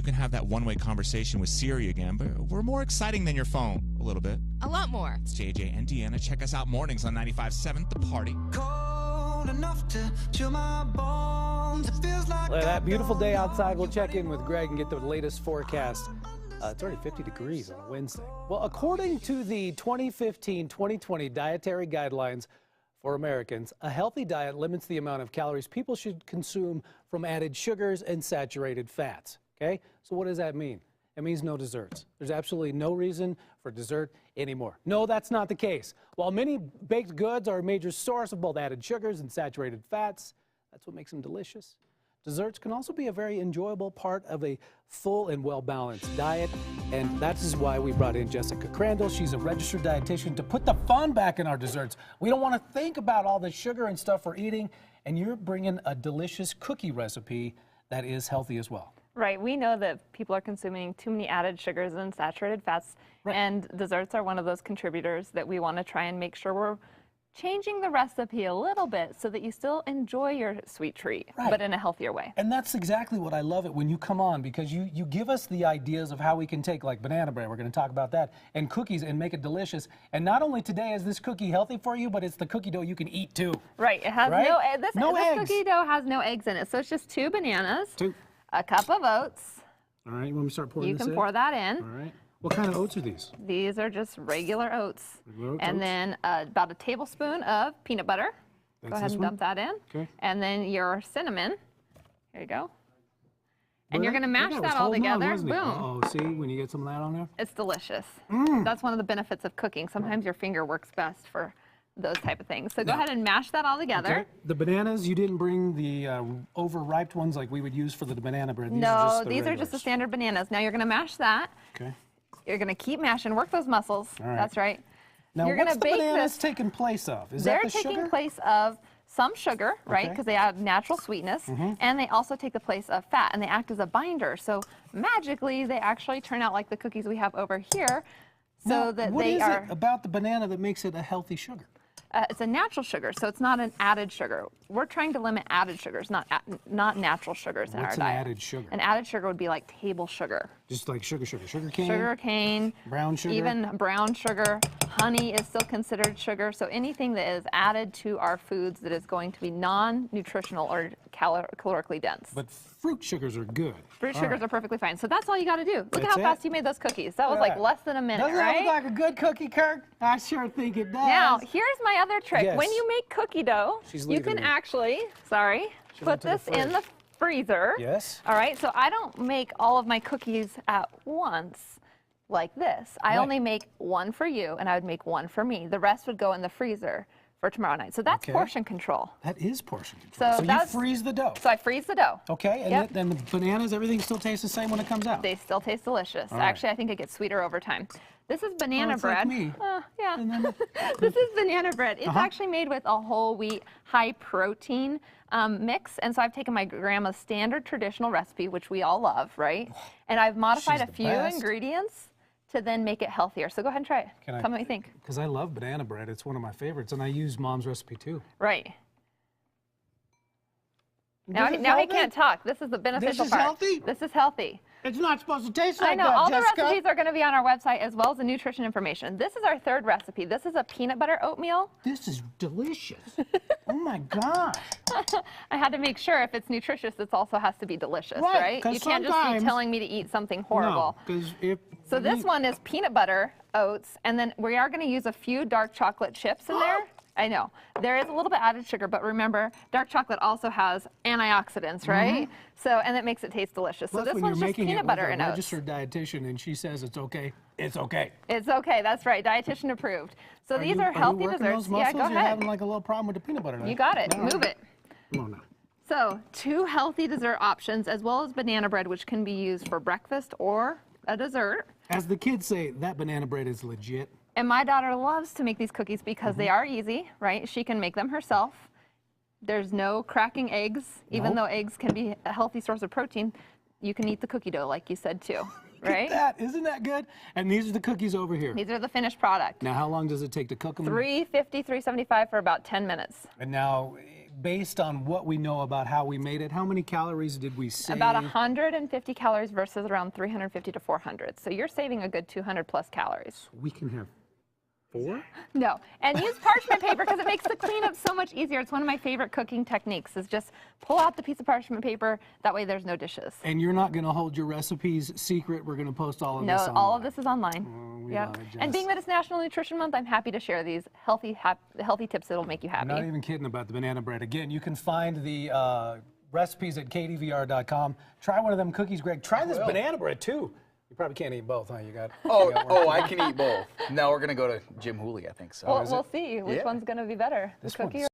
You can have that one-way conversation with Siri again, but we're more exciting than your phone, a little bit. A lot more. It's JJ and Deanna. Check us out mornings on 95.7 The Party. Cold enough to chill my bones. It feels like Look at that beautiful day outside. We'll check in with Greg and get the latest forecast. It's already 50 degrees on a Wednesday. Well, according to the 2015-2020 dietary guidelines for Americans, a healthy diet limits the amount of calories people should consume from added sugars and saturated fats. Okay, so what does that mean? It means no desserts. There's absolutely no reason for dessert anymore. No, that's not the case. While many baked goods are a major source of both added sugars and saturated fats, that's what makes them delicious. Desserts can also be a very enjoyable part of a full and well-balanced diet, and that is why we brought in Jessica Crandall. She's a registered dietitian to put the fun back in our desserts. We don't want to think about all the sugar and stuff we're eating, and you're bringing a delicious cookie recipe that is healthy as well. Right. We know that people are consuming too many added sugars and saturated fats, and desserts are one of those contributors that we want to try and make sure we're changing the recipe a little bit so that you still enjoy your sweet treat, but in a healthier way. And that's exactly what I love it when you come on, because you give us the ideas of how we can take like banana bread, we're going to talk about that, and cookies and make it delicious. And not only today is this cookie healthy for you, but it's the cookie dough you can eat too. Right. It has this cookie dough has no eggs in it. So it's just 2 bananas, a cup of oats. All right, you want me to start pouring this in? You can pour that in. All right. What kind of oats are these? These are just regular oats. And then about a tablespoon of peanut butter. Go ahead and dump that in. Okay. And then your cinnamon. Here you go. And you're going to mash that all together. Boom. Oh, see, when you get some of that on there? It's delicious. That's one of the benefits of cooking. Sometimes your finger works best for those type of things. So go ahead and mash that all together. Okay. The bananas, you didn't bring the overripe ones like we would use for the banana bread. These are just the standard bananas. Now you're going to mash that. Okay. You're going to keep mashing, work those muscles. All right. That's right. Now, what's the bananas taking place of? Is that the sugar? They're taking place of some sugar, right, because they add natural sweetness, and they also take the place of fat, and they act as a binder. So magically, they actually turn out like the cookies we have over here. So that what is it about the banana that makes it a healthy sugar? It's a natural sugar, so it's not an added sugar. We're trying to limit added sugars, not natural sugars in our diet. What's an added sugar? An added sugar would be like table sugar. Just like sugar cane? Sugar cane. Brown sugar? Even brown sugar. Honey is still considered sugar. So anything that is added to our foods that is going to be non-nutritional or calorically dense. But fruit sugars are good. Fruit sugars are perfectly fine. So that's all you got to do. Look at how fast you made those cookies. That was like less than a minute, Doesn't right? Doesn't that look like a good cookie, Kirk? I sure think it does. Now, here's my other trick. Yes. When you make cookie dough, you can actually, put this in the freezer. Yes. All right, so I don't make all of my cookies at once like this. I only make one for you, and I would make one for me. The rest would go in the freezer for tomorrow night. So that's portion control. That is portion control. So you freeze the dough. So I freeze the dough. Okay, and then the bananas, everything still tastes the same when it comes out? They still taste delicious. Actually, I think it gets sweeter over time. This is banana bread. Like me. Yeah. This is banana bread. It's actually made with a whole wheat, high protein mix. And so I've taken my grandma's standard traditional recipe, which we all love, right? And I've modified a few ingredients to then make it healthier. So go ahead and try it. Tell me what you think. Because I love banana bread. It's one of my favorites. And I use Mom's recipe too. Right. Now he can't talk. This is the beneficial part. This is healthy? This is healthy. It's not supposed to taste like that, I know. All Jessica. the recipes are going to be on our website as well as the nutrition information. This is our third recipe. This is a peanut butter oatmeal. This is delicious. Oh my gosh. I had to make sure if it's nutritious, it also has to be delicious, right? You can't just be telling me to eat something horrible. No, so this one is peanut butter, oats, and then we are going to use a few dark chocolate chips in there. I know. There is a little bit added sugar, but remember, dark chocolate also has antioxidants, right? So, and it makes it taste delicious. Plus, so this one's just peanut butter and oats. Registered dietitian, and she says it's okay. It's okay. It's okay. That's right. Dietitian approved. So these are healthy desserts. Yeah, go ahead. You're having like a little problem with the peanut butter. You got it. Move it. Come on now. So 2 healthy dessert options, as well as banana bread, which can be used for breakfast or a dessert. As the kids say, that banana bread is legit. And my daughter loves to make these cookies because they are easy, right? She can make them herself. There's no cracking eggs, even though eggs can be a healthy source of protein. You can eat the cookie dough, like you said, too, right? Look at that. Isn't that good? And these are the cookies over here. These are the finished product. Now, how long does it take to cook them? 350, 375 for about 10 minutes. And now, based on what we know about how we made it, how many calories did we save? About 150 calories versus around 350 to 400. So you're saving a good 200 plus calories. We can have 4? No, and use parchment paper because it makes the cleanup so much easier. It's one of my favorite cooking techniques is just pull out the piece of parchment paper. That way there's no dishes. And you're not going to hold your recipes secret. We're going to post all of this online. No, all of this is online. Oh, we Yep. love it, Jess. And being that it's National Nutrition Month, I'm happy to share these healthy tips that'll make you happy. I'm not even kidding about the banana bread. Again, you can find the recipes at KDVR.com. Try one of them cookies, Greg. Try this banana bread, too. You probably can't eat both, huh? You got. I can eat both. No, we're gonna go to Jim Hooley, I think so. We'll see which one's going to be better, the This cookie one's